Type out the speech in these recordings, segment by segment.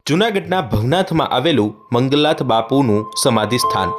જૂનાગઢના ભવનાથમાં આવેલું મંગલનાથ બાપુનું સમાધિ સ્થાન।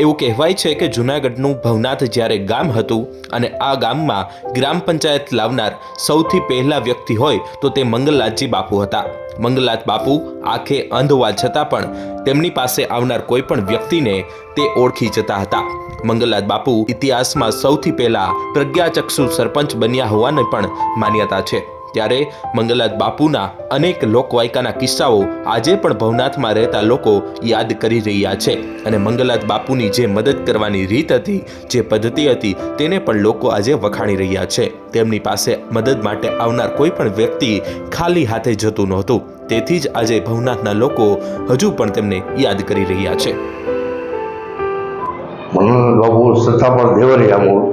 એવું કહેવાય છે કે જૂનાગઢનું ભવનાથ જ્યારે ગામ હતું અને આ ગામમાં ગ્રામ પંચાયત લાવનાર સૌથી પહેલા વ્યક્તિ હોય તો તે મંગલનાથજી બાપુ હતા। મંગલનાથ બાપુ આંખે અંધ હોવા છતાં પણ તેમની પાસે આવનાર કોઈ પણ વ્યક્તિને તે ઓળખી જતા હતા। મંગલનાથ બાપુ ઇતિહાસમાં સૌથી પહેલા પ્રજ્ઞાચક્ષુ સરપંચ બન્યા હોવાની પણ માન્યતા છે। ત્યારે મંગલનાથ બાપુના અનેક લોકવાયકાના કિસ્સાઓ આજે પણ ભવનાથમાં રહેતા લોકો યાદ કરી રહ્યા છે અને મંગલનાથ બાપુની જે મદદ કરવાની રીત હતી, જે પદ્ધતિ હતી, તેને પણ લોકો આજે વખાણી રહ્યા છે। તેમની પાસે મદદ માટે આવનાર કોઈ પણ વ્યક્તિ ખાલી હાથે જતું નહોતું, તેથી જ આજે ભવનાથના લોકો હજુ પણ તેમને યાદ કરી રહ્યા છે। મંગલનાથ બાપુ સત્તા પર દેવરિયા મૂળ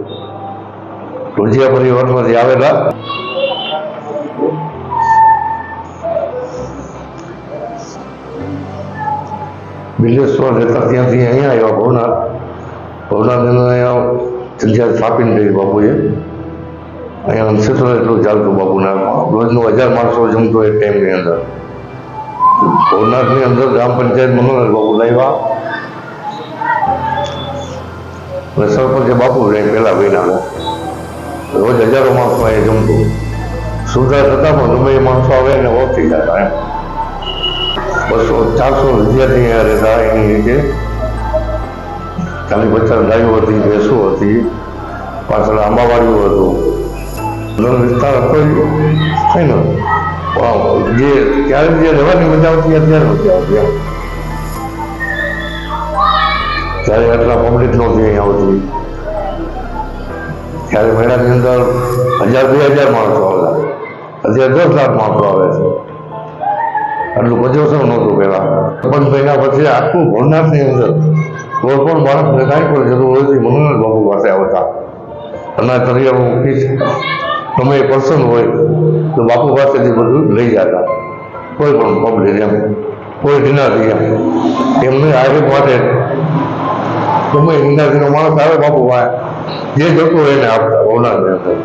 રોજિયા પરિવારમાંથી આવેલા। બિલેશ્વર રહેતા ત્યાંથી અહીંયા આવ્યા ભવનાથ અહીંયા જગ્યા સ્થાપીને રહી બાપુએ। અહીંયા અનક્ષેત્ર એટલું ચાલતું બાપુના, રોજનું 1000 માણસો જમતો એક ટાઈમની અંદર। ભવનાથની અંદર ગ્રામ પંચાયત મંગલનાથ બાપુ લાવ્યા અને સરપંચે બાપુ રહે પહેલા બન્યા। રોજ 1000 માણસો અહીંયા જમતું, સુવિધા થતાં પણ ગમે એ માણસો આવે એને ઓળખી જતા એમ। 200-400 વિદ્યાર્થી અહીંયા રહેતા। એની નીચે 40-50 ગાયો હતી, ભેંસો હતી, પાછળ આંબાવાડીઓ હતું, વિસ્તાર હતો કઈ ન જે ત્યારે જે રહેવાની મજા આવતી અત્યારે નથી આવતી એમ। ત્યારે આટલા પબ્લિક નહોતી અહીંયા આવતી, ત્યારે મેળાની અંદર 1000-2000 માણસો આવતા, અત્યારે 10 લાખ માણસો આવે છે। આટલું પ્રદર્શન નહોતું પહેલા। પણ એના પછી આખું ભવનાથની અંદર કોઈ પણ માણસને કાંઈ પણ જરૂર હોય તો મંગલનાથ બાપુ પાસે આવતા। અનાજ કરિયાણું ફીસ ગમે એ પર્સન હોય તો બાપુ પાસેથી બધું લઈ જતા, કોઈ પણ પબ્લિક એમ, કોઈ ઢીનાથી એમને આરોગ્ય માટે ગમે એ ઢીનાથીનો માણસ આવે બાપુ પાસે જે જોતું હોય એને આપતા ભવનાથની અંદર।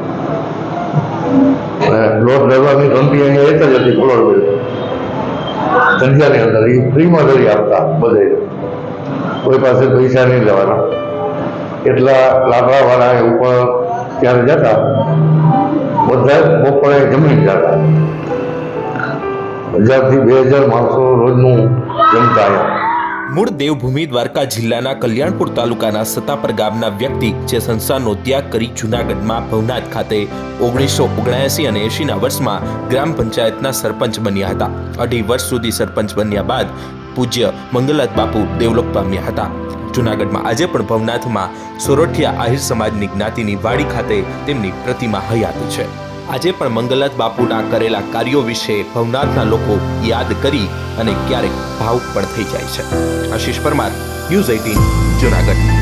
લોટ લેવાની ઘંટી અહીંયા એક જ હતી, કલોડ જગ્યાની અંદર, એ ફ્રીમાં કરી આપતા બધે, કોઈ પાસે પૈસા નહીં લેવાના। એટલા લાકડાવાળા ઉપર ત્યારે જતા, બધા બપોરે જમીન જતા, 1000થી 2000 માણસો રોજનું જમતા અહીંયા। મૂળ દેવભૂમિ દ્વારકા જિલ્લાના કલ્યાણપુર તાલુકાના સતાપર ગામના વ્યક્તિ જે સંસારનો ત્યાગ કરી જૂનાગઢમાં ભવનાથ ખાતે 1979 અને 80ના વર્ષમાં ગ્રામ પંચાયતના સરપંચ બન્યા હતા। 2.5 વર્ષ સુધી સરપંચ બન્યા બાદ પૂજ્ય મંગલનાથ બાપુ દેવલોક પામ્યા હતા। જૂનાગઢમાં આજે પણ ભવનાથમાં સોરઠિયા આહિર સમાજની જ્ઞાતિની વાડી ખાતે તેમની પ્રતિમા હયાત છે। આજે પણ મંગલનાથ બાપુના કરેલા કાર્યો વિશે ભવનાથના લોકો યાદ કરી અને ક્યારેક ભાવુક પણ થઈ જાય છે। આશીષ પરમાર, ન્યૂઝ 18 જૂનાગઢ।